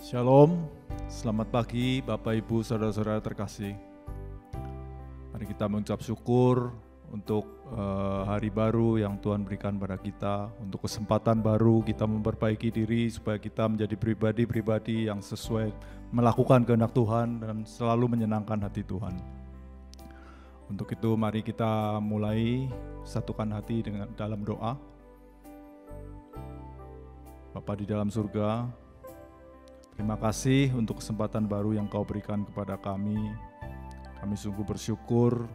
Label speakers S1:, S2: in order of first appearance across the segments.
S1: Shalom, selamat pagi Bapak Ibu Saudara-saudara terkasih. Mari kita mengucap syukur untuk hari baru yang Tuhan berikan pada kita, untuk kesempatan baru kita memperbaiki diri supaya kita menjadi pribadi-pribadi yang sesuai melakukan kehendak Tuhan dan selalu menyenangkan hati Tuhan. Untuk itu mari kita mulai satukan hati dengan dalam doa. Bapa di dalam surga, terima kasih untuk kesempatan baru yang Kau berikan kepada kami. Kami sungguh bersyukur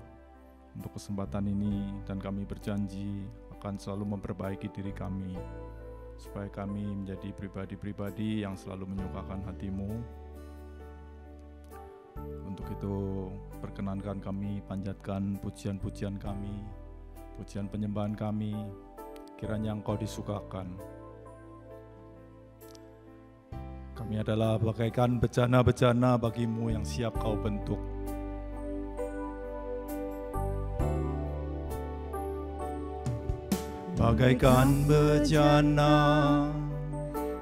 S1: untuk kesempatan ini dan kami berjanji akan selalu memperbaiki diri kami supaya kami menjadi pribadi-pribadi yang selalu menyukakan hati-Mu. Untuk itu perkenankan kami panjatkan pujian-pujian kami, pujian penyembahan kami, kiranya Engkau disukakan. Kami adalah bagaikan bejana-bejana bagi-Mu yang siap Kau bentuk. Bagaikan bejana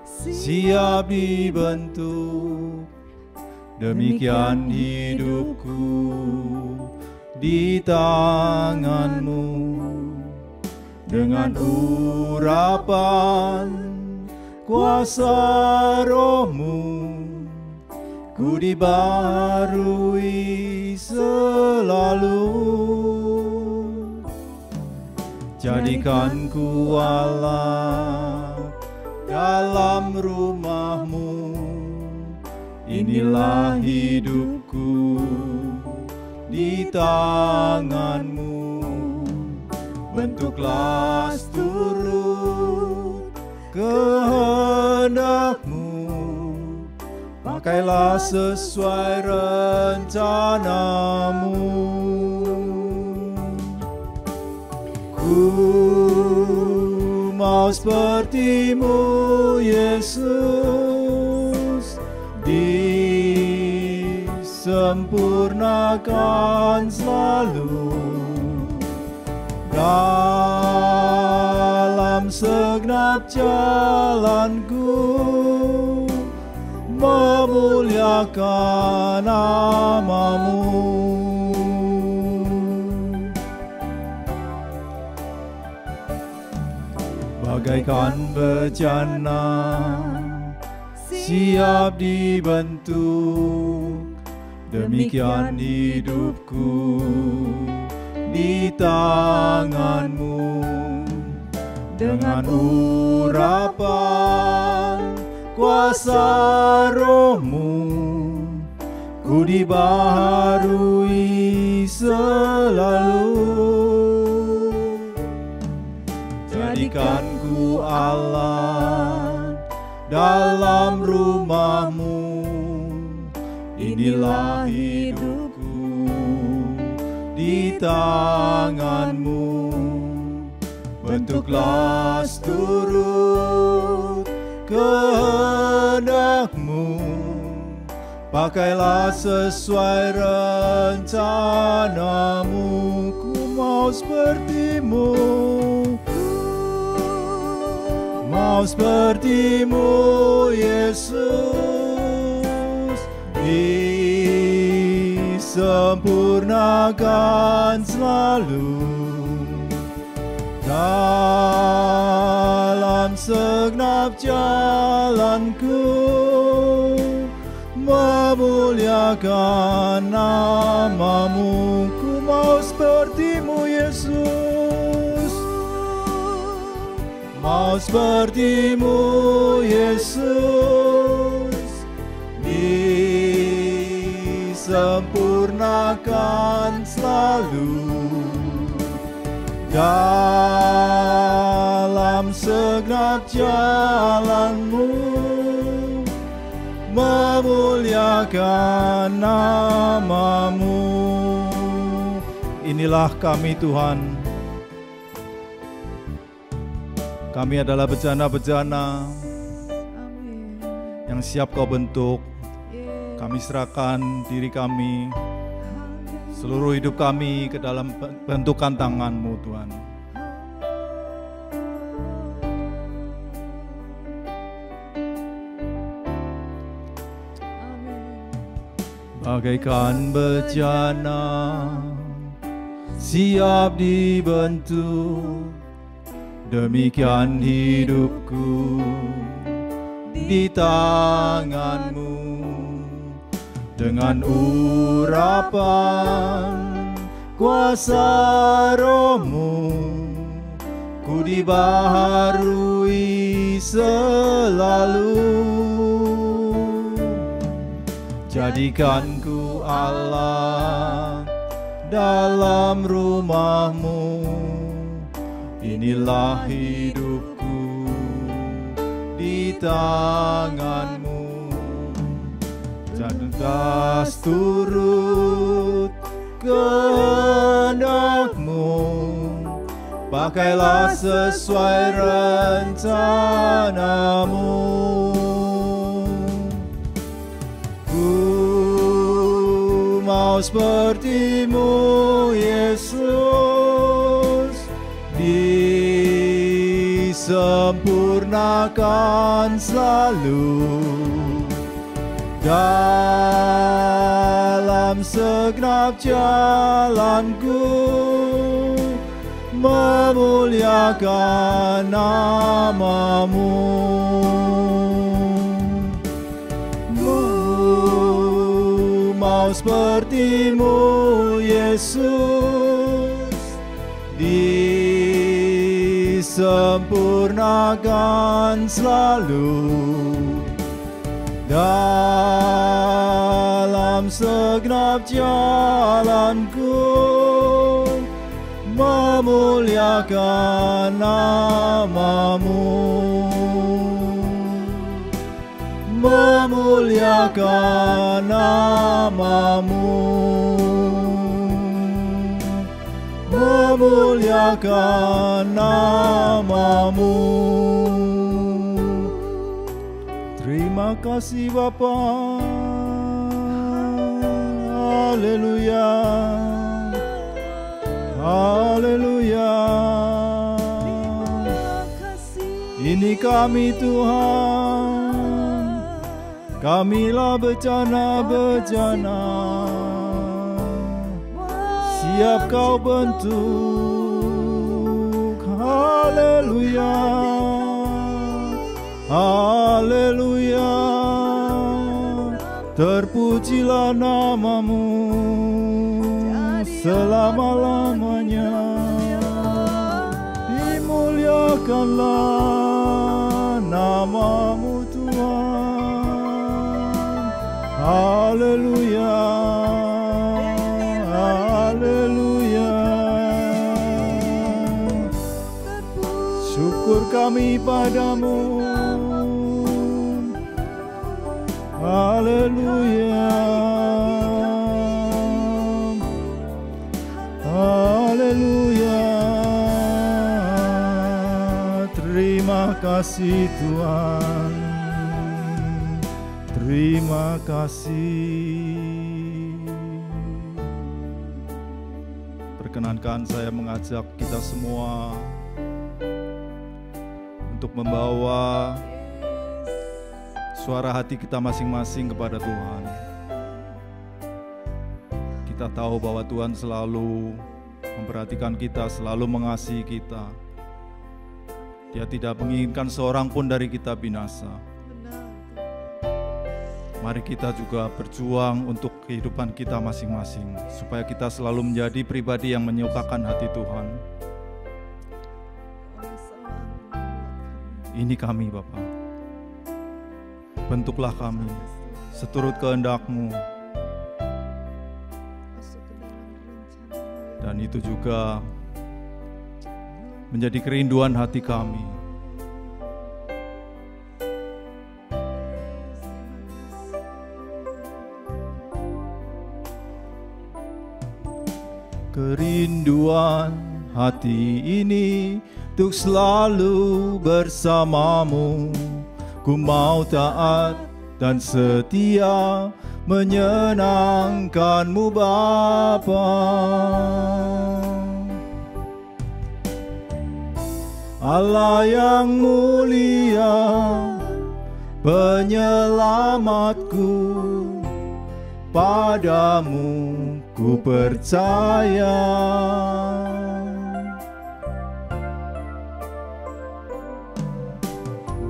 S1: siap dibentuk, demikian hidupku di tangan-Mu. Dengan urapan kuasa Roh-Mu, ku dibaharui selalu. Jadikan ku Allah dalam rumah-Mu, inilah hidupku di tangan-Mu. Bentuklah turut kehendak-Mu, pakailah sesuai rencana-Mu. Ku mau seperti-Mu, Yesus, disempurnakan selalu dalam segenap jalanku, memuliakan nama-Mu. Bagaikan bejana siap dibentuk, demikian hidupku di tangan-Mu. Dengan urapan kuasa Roh-Mu, ku dibaharui selalu. Jadikan ku Allah dalam rumah-Mu, inilah hidupku di tangan-Mu. Bentuklah turut kehendak-Mu, pakailah sesuai rencana-Mu. Ku mau seperti-Mu, mau seperti-Mu, Yesus, disempurnakan selalu dalam segenap jalanku, memuliakan nama-Mu. Ku mau seperti-Mu, Yesus, mau seperti-Mu, Yesus, disempurnakan selalu dalam segenap jalan-Mu, memuliakan nama-Mu. Inilah kami, Tuhan. Kami adalah bejana-bejana yang siap Kau bentuk. Kami serahkan diri kami, seluruh hidup kami ke dalam bentukan tangan-Mu, Tuhan. bagaikan bejana, siap dibentuk. Demikian hidupku di tangan-Mu, dengan urapan kuasa Roh-Mu, ku dibaharui selalu. Jadikan ku Allah dalam rumah-Mu, inilah hidupku di tangan-Mu. Cerdas turut kehendak-Mu, pakailah sesuai rencana-Mu. Ku mau seperti-Mu, Yesus, disempurnakan selalu dalam segenap jalanku, memuliakan nama-Mu. Ku mau seperti-Mu, Yesus, disempurnakan selalu dalam segenap jalanku, memuliakan nama-Mu, memuliakan nama-Mu, memuliakan nama-Mu. Terima kasih Bapa. Haleluya, haleluya. Ini kami Tuhan, kamilah bejana-bejana, siap Kau bentuk. Haleluya, haleluya. Terpujilah nama-Mu selama-lamanya, dimuliakanlah nama-Mu Tuhan. Haleluya, haleluya. Syukur kami padamu. Haleluya, haleluya. Terima kasih Tuhan, terima kasih. Perkenankan saya mengajak kita semua untuk membawa suara hati kita masing-masing kepada Tuhan. Kita tahu bahwa Tuhan selalu memperhatikan kita, selalu mengasihi kita. Dia tidak menginginkan seorang pun dari kita binasa. Mari kita juga berjuang untuk kehidupan kita masing-masing, supaya kita selalu menjadi pribadi yang menyukakan hati Tuhan. Ini kami Bapa. Bentuklah kami seturut kehendak-Mu. Dan itu juga menjadi kerinduan hati kami. Kerinduan hati ini untuk selalu bersama-Mu. Ku mau taat dan setia menyenangkan-Mu Bapa. Allah yang mulia, penyelamatku, padamu ku percaya.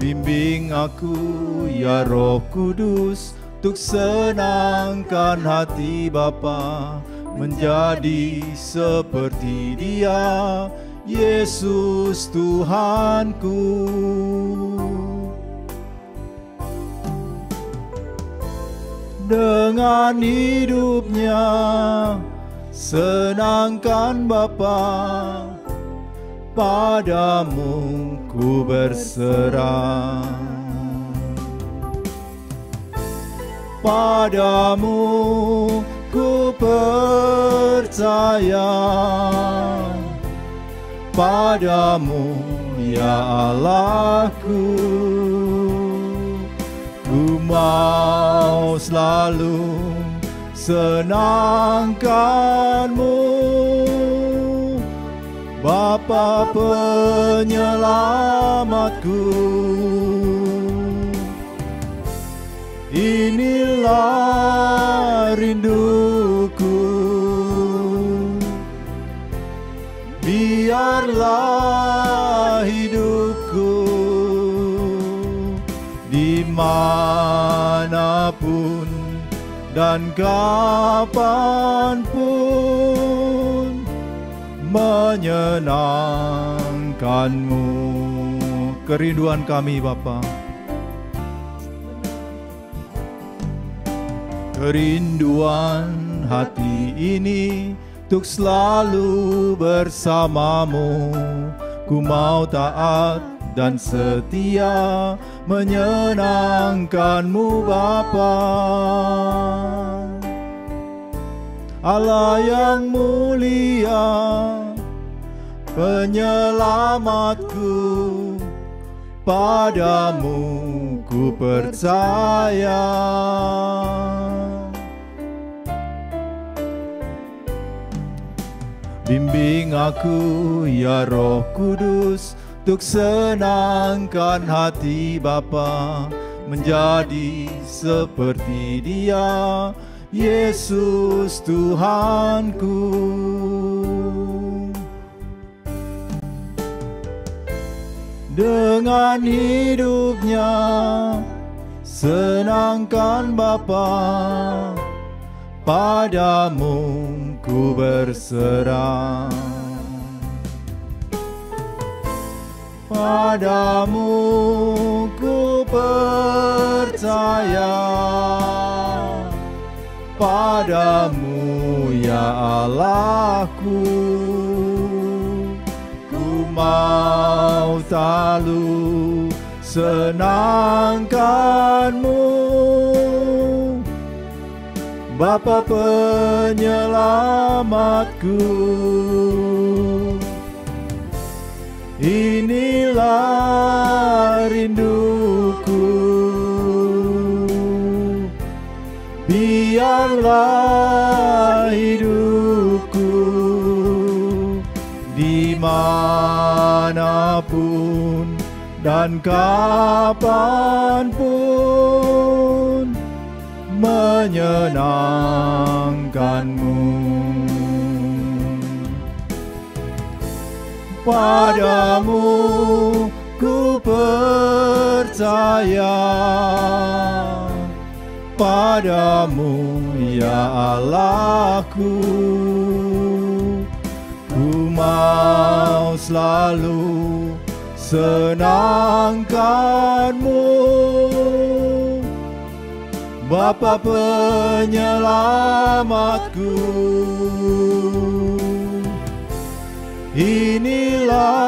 S1: Bimbing aku ya Roh Kudus, untuk senangkan hati Bapa, menjadi seperti Dia, Yesus Tuhanku. Dengan hidupnya senangkan Bapa, padamu ku berserah. Padamu ku percaya, padamu ya Allahku. Ku mau selalu senangkanmu, Bapa penyelamatku. Inilah rinduku, biarlah hidupku dimanapun dan kapanpun menyenangkanmu. Kerinduan kami Bapa, kerinduan hati ini untuk selalu bersamamu. Ku mau taat dan setia menyenangkanmu Bapa. Allah yang mulia, penyelamatku, padamu ku percaya. Bimbing aku ya Roh Kudus, untuk senangkan hati Bapa, menjadi seperti Dia, Yesus Tuhanku. Dengan hidupnya senangkan Bapa, padamu ku berserah. Padamu ku percaya, padamu ya Allahku. Ku mau selalu senangkanmu, Bapa penyelamatku. Inilah rinduku, biarlah hidupku dimanapun dan kapanpun menyenangkanmu. Padamu ku percaya, padamu ya Allahku. Ku mau selalu senangkanmu, Bapa penyelamatku. Inilah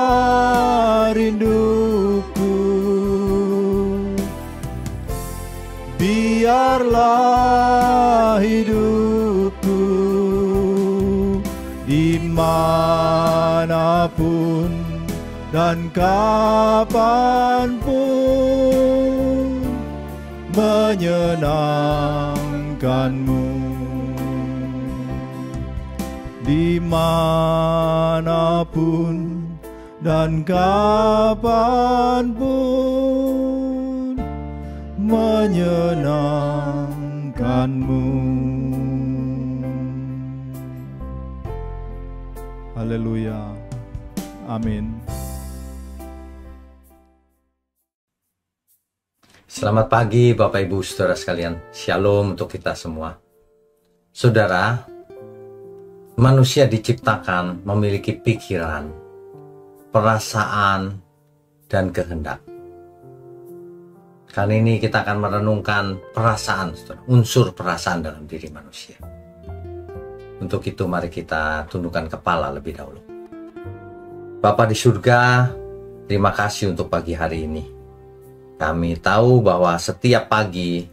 S1: rinduku, biarlah hidupku dimanapun dan kapanpun menyenangkanmu. Dimanapun dan kapanpun menyenangkanmu. Haleluya. Amin.
S2: Selamat pagi Bapak Ibu Saudara sekalian. Shalom untuk kita semua. Saudara, manusia diciptakan memiliki pikiran, perasaan, dan kehendak. Kali ini kita akan merenungkan perasaan, saudara, unsur perasaan dalam diri manusia. Untuk itu mari kita tundukkan kepala lebih dahulu. Bapa di surga, terima kasih untuk pagi hari ini. Kami tahu bahwa setiap pagi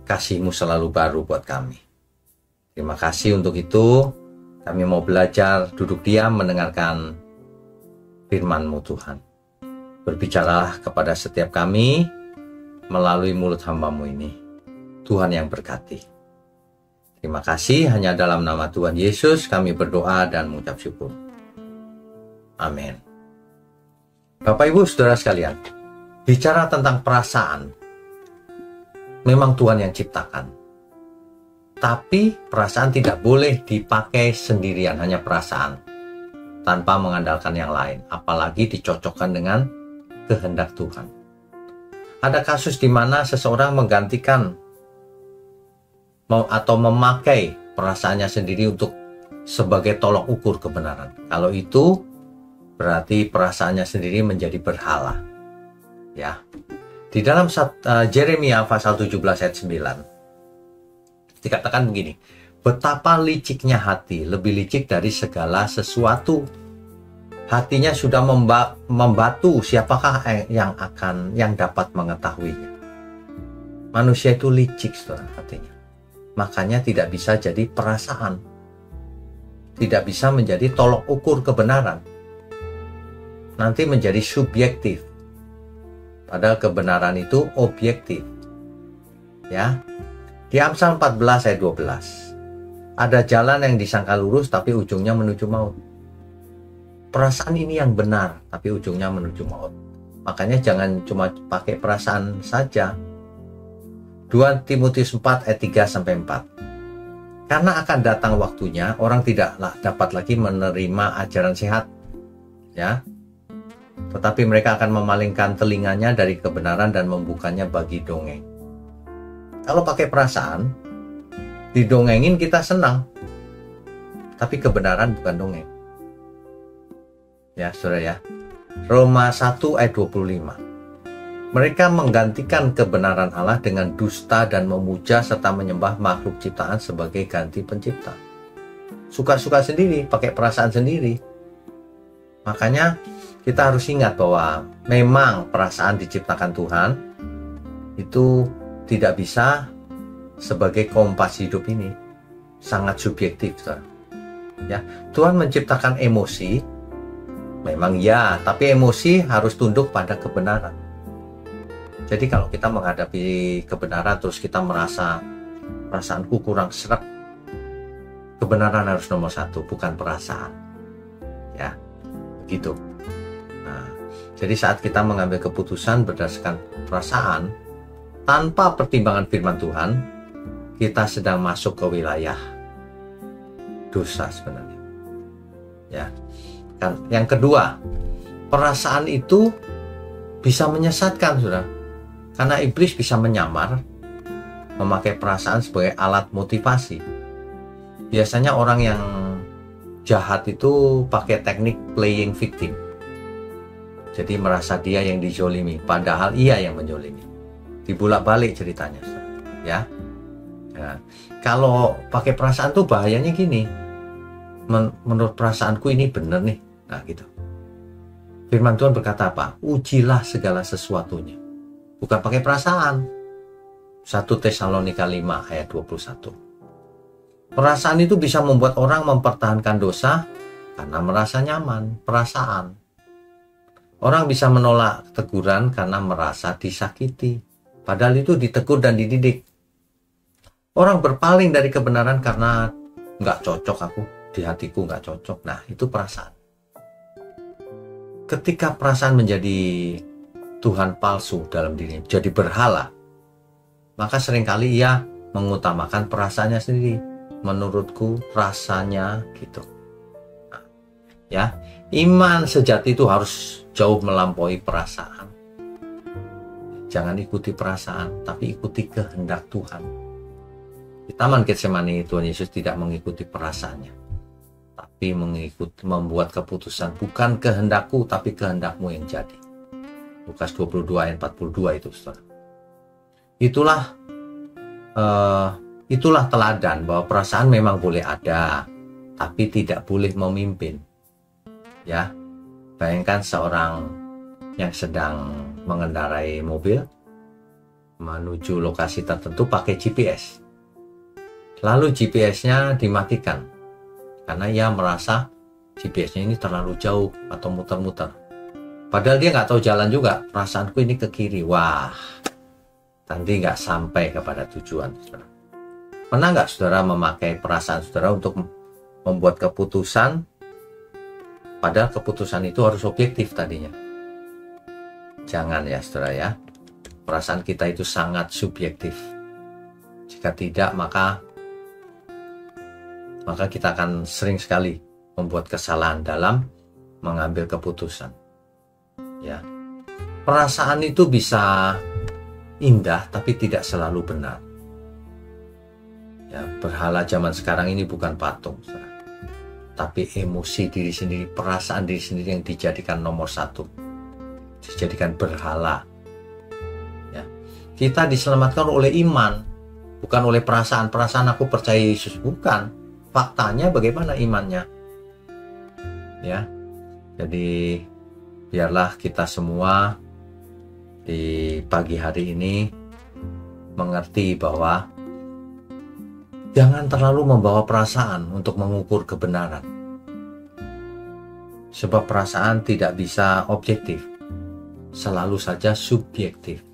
S2: kasih-Mu selalu baru buat kami. Terima kasih untuk itu. Kami mau belajar duduk diam mendengarkan firman-Mu Tuhan. Berbicaralah kepada setiap kami melalui mulut hamba-Mu ini. Tuhan yang berkati. Terima kasih, hanya dalam nama Tuhan Yesus kami berdoa dan mengucap syukur. Amin. Bapak Ibu Saudara sekalian, bicara tentang perasaan, memang Tuhan yang ciptakan. Tapi perasaan tidak boleh dipakai sendirian, hanya perasaan, tanpa mengandalkan yang lain, apalagi dicocokkan dengan kehendak Tuhan. Ada kasus di mana seseorang menggantikan atau memakai perasaannya sendiri untuk sebagai tolok ukur kebenaran. Kalau itu berarti perasaannya sendiri menjadi berhala. Ya, di dalam Yeremia pasal 17 ayat 9 dikatakan begini, betapa liciknya hati, lebih licik dari segala sesuatu. Hatinya sudah membatu, siapakah yang dapat mengetahuinya? Manusia itu licik, saudara, hatinya. Makanya tidak bisa jadi perasaan, tidak bisa menjadi tolok ukur kebenaran, nanti menjadi subjektif. Padahal kebenaran itu objektif. Ya. Di Amsal 14 ayat 12. Ada jalan yang disangka lurus tapi ujungnya menuju maut. Perasaan ini yang benar tapi ujungnya menuju maut. Makanya jangan cuma pakai perasaan saja. 2 Timotius 4 ayat 3 sampai 4. Karena akan datang waktunya orang tidak dapat lagi menerima ajaran sehat. Ya. Tetapi mereka akan memalingkan telinganya dari kebenaran dan membukanya bagi dongeng. Kalau pakai perasaan, didongengin kita senang. Tapi kebenaran bukan dongeng. Ya, saudara ya. Roma 1 ayat 25. Mereka menggantikan kebenaran Allah dengan dusta dan memuja serta menyembah makhluk ciptaan sebagai ganti pencipta. Suka-suka sendiri, pakai perasaan sendiri. Makanya kita harus ingat bahwa memang perasaan diciptakan Tuhan itu tidak bisa sebagai kompas hidup ini, sangat subjektif, saudara. Ya, Tuhan menciptakan emosi, memang ya, tapi emosi harus tunduk pada kebenaran. Jadi kalau kita menghadapi kebenaran terus kita merasa perasaanku kurang sreg, kebenaran harus nomor satu, bukan perasaan. Ya, begitu. Jadi saat kita mengambil keputusan berdasarkan perasaan tanpa pertimbangan firman Tuhan, kita sedang masuk ke wilayah dosa sebenarnya. Ya. Kan yang kedua, perasaan itu bisa menyesatkan, Saudara. Karena iblis bisa menyamar memakai perasaan sebagai alat motivasi. Biasanya orang yang jahat itu pakai teknik playing victim. Jadi merasa dia yang dizolimi, padahal ia yang menjolimi. Dibulak-balik ceritanya, ya. Nah, kalau pakai perasaan tuh bahayanya gini. Menurut perasaanku ini benar nih. Nah, gitu. Firman Tuhan berkata apa? Ujilah segala sesuatunya. Bukan pakai perasaan. 1 Tesalonika 5 ayat 21. Perasaan itu bisa membuat orang mempertahankan dosa karena merasa nyaman, perasaan. Orang bisa menolak teguran karena merasa disakiti. Padahal itu ditegur dan dididik. Orang berpaling dari kebenaran karena nggak cocok aku, di hatiku nggak cocok. Nah, itu perasaan. Ketika perasaan menjadi Tuhan palsu dalam dirinya, jadi berhala, maka seringkali ia mengutamakan perasaannya sendiri. Menurutku rasanya gitu. Nah, Ya, iman sejati itu harus jauh melampaui perasaan. Jangan ikuti perasaan, tapi ikuti kehendak Tuhan. Di Taman Getsemani Tuhan Yesus tidak mengikuti perasaannya, tapi membuat keputusan, bukan kehendakku, tapi kehendakmu yang jadi. Lukas 22 ayat 42 itu, saudara. Itulah teladan bahwa perasaan memang boleh ada, tapi tidak boleh memimpin. Ya, bayangkan seorang yang sedang mengendarai mobil menuju lokasi tertentu pakai GPS. Lalu GPS-nya dimatikan karena ia merasa GPS-nya ini terlalu jauh atau muter-muter. Padahal dia nggak tahu jalan juga. Perasaanku ini ke kiri. Wah, nanti nggak sampai kepada tujuan, saudara. Pernah nggak saudara memakai perasaan saudara untuk membuat keputusan, padahal keputusan itu harus objektif tadinya? Jangan ya saudara ya. Perasaan kita itu sangat subjektif. Jika tidak, maka kita akan sering sekali membuat kesalahan dalam mengambil keputusan. Ya. Perasaan itu bisa indah tapi tidak selalu benar. Ya, berhala zaman sekarang ini bukan patung, saudara, tapi emosi diri sendiri, perasaan diri sendiri yang dijadikan nomor satu, dijadikan berhala. Ya. Kita diselamatkan oleh iman, bukan oleh perasaan. Perasaan aku percaya Yesus, bukan. Faktanya bagaimana imannya? Ya, jadi biarlah kita semua di pagi hari ini mengerti bahwa jangan terlalu membawa perasaan untuk mengukur kebenaran. Sebab perasaan tidak bisa objektif, selalu saja subjektif.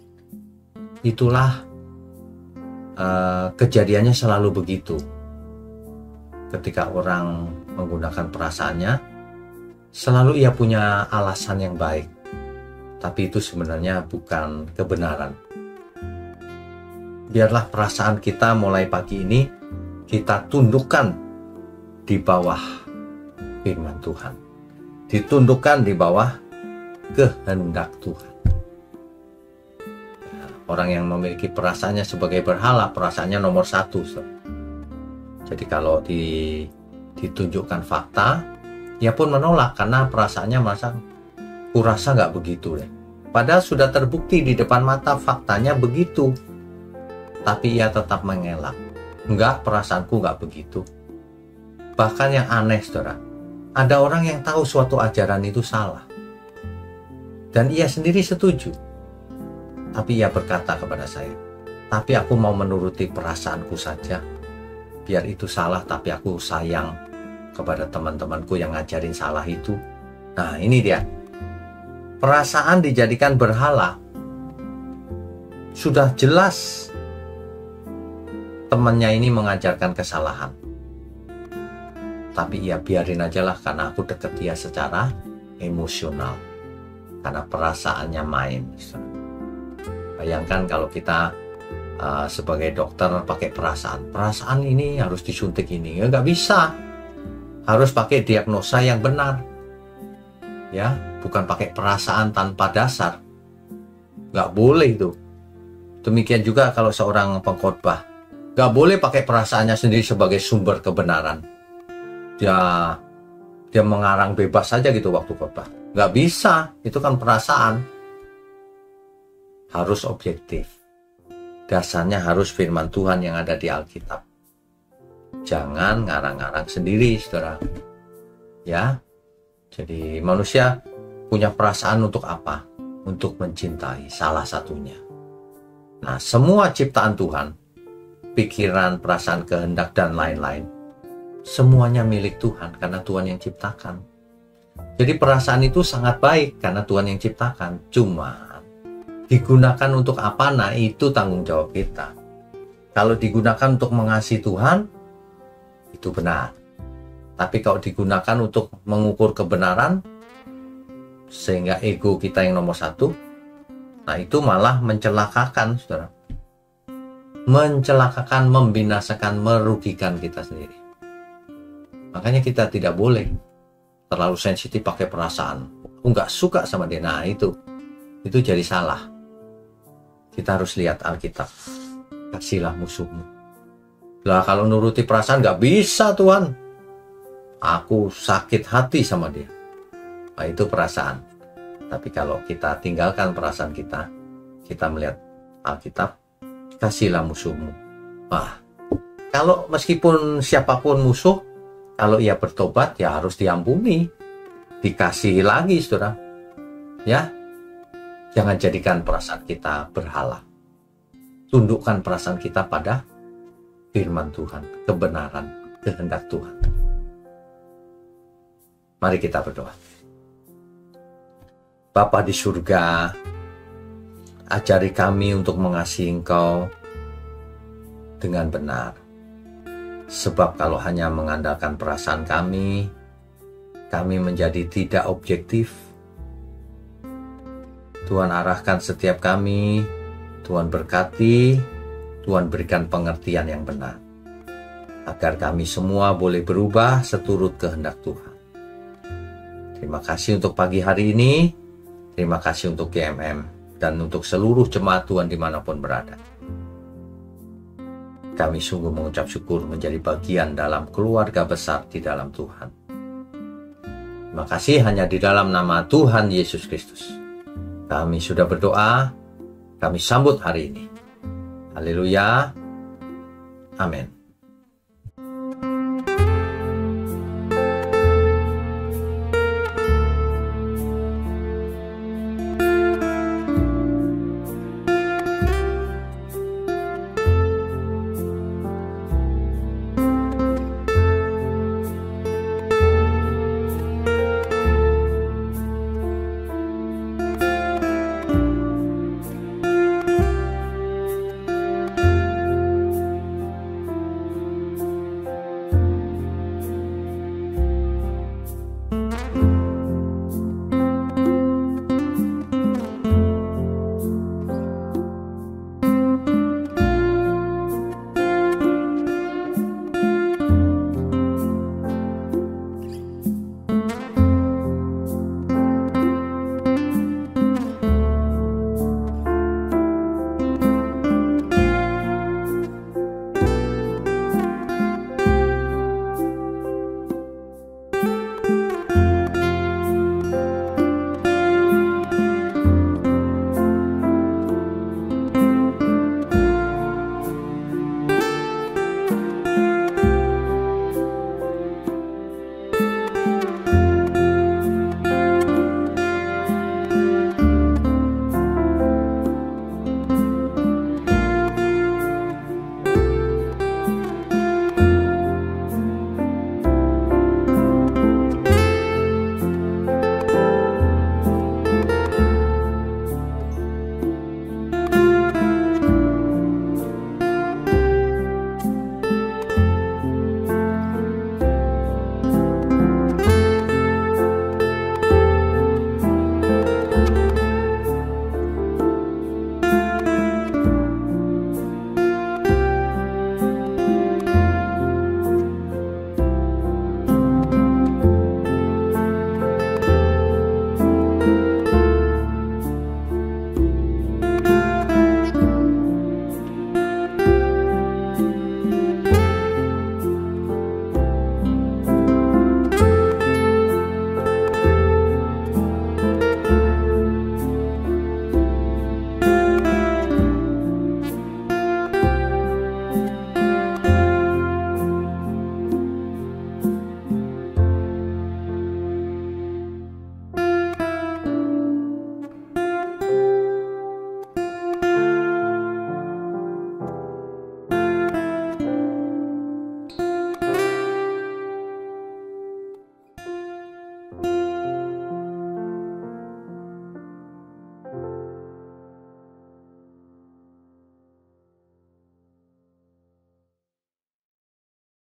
S2: Itulah kejadiannya selalu begitu. Ketika orang menggunakan perasaannya, selalu ia punya alasan yang baik. Tapi itu sebenarnya bukan kebenaran. Biarlah perasaan kita mulai pagi ini kita tundukkan di bawah firman Tuhan. Ditundukkan di bawah kehendak Tuhan. Orang yang memiliki perasaannya sebagai berhala, perasaannya nomor satu. Jadi kalau ditunjukkan fakta, ia pun menolak karena perasaannya merasa, kurasa nggak begitu deh. Padahal sudah terbukti di depan mata faktanya begitu. Tapi ia tetap mengelak. Enggak, perasaanku nggak begitu. Bahkan yang aneh, saudara, ada orang yang tahu suatu ajaran itu salah. Dan ia sendiri setuju. Tapi ia berkata kepada saya, tapi aku mau menuruti perasaanku saja. Biar itu salah, tapi aku sayang kepada teman-temanku yang ngajarin salah itu. Nah, ini dia. Perasaan dijadikan berhala. Sudah jelas temannya ini mengajarkan kesalahan. Tapi ya biarin aja lah, karena aku deket dia secara emosional. Karena perasaannya main. Bayangkan kalau kita sebagai dokter pakai perasaan. Perasaan ini harus disuntik ini. Ya nggak bisa. Harus pakai diagnosa yang benar. Ya, bukan pakai perasaan tanpa dasar. Nggak boleh itu. Demikian juga kalau seorang pengkhotbah. Nggak boleh pakai perasaannya sendiri sebagai sumber kebenaran. Dia mengarang bebas saja gitu waktu khotbah. Nggak bisa. Itu kan perasaan. Harus objektif. Dasarnya harus firman Tuhan yang ada di Alkitab. Jangan ngarang-ngarang sendiri, saudara. Ya. Jadi manusia punya perasaan untuk apa? Untuk mencintai, salah satunya. Nah, semua ciptaan Tuhan, pikiran, perasaan, kehendak, dan lain-lain, semuanya milik Tuhan karena Tuhan yang ciptakan. Jadi perasaan itu sangat baik karena Tuhan yang ciptakan. Cuma digunakan untuk apa? Nah, itu tanggung jawab kita. Kalau digunakan untuk mengasihi Tuhan, itu benar. Tapi kalau digunakan untuk mengukur kebenaran, sehingga ego kita yang nomor satu, nah itu malah mencelakakan, saudara. Mencelakakan, membinasakan, merugikan kita sendiri. Makanya kita tidak boleh terlalu sensitif pakai perasaan. Aku nggak suka sama dia. Nah itu jadi salah. Kita harus lihat Alkitab. Kasihilah musuhmu. Lah kalau nuruti perasaan nggak bisa Tuhan. Aku sakit hati sama dia. Nah, itu perasaan. Tapi kalau kita tinggalkan perasaan kita melihat Alkitab, kasihilah musuhmu. Wah, kalau meskipun siapapun musuh, kalau ia bertobat ya harus diampuni, dikasihi lagi, saudara. Ya, jangan jadikan perasaan kita berhala. Tundukkan perasaan kita pada firman Tuhan, kebenaran, kehendak Tuhan. Mari kita berdoa. Bapa di surga, ajari kami untuk mengasihi Engkau dengan benar. Sebab kalau hanya mengandalkan perasaan kami menjadi tidak objektif. Tuhan arahkan setiap kami, Tuhan berkati, Tuhan berikan pengertian yang benar. Agar kami semua boleh berubah seturut kehendak Tuhan. Terima kasih untuk pagi hari ini. Terima kasih untuk GMM dan untuk seluruh jemaat Tuhan dimanapun berada. Kami sungguh mengucap syukur menjadi bagian dalam keluarga besar di dalam Tuhan. Terima kasih hanya di dalam nama Tuhan Yesus Kristus. Kami sudah berdoa, kami sambut hari ini. Haleluya. Amin.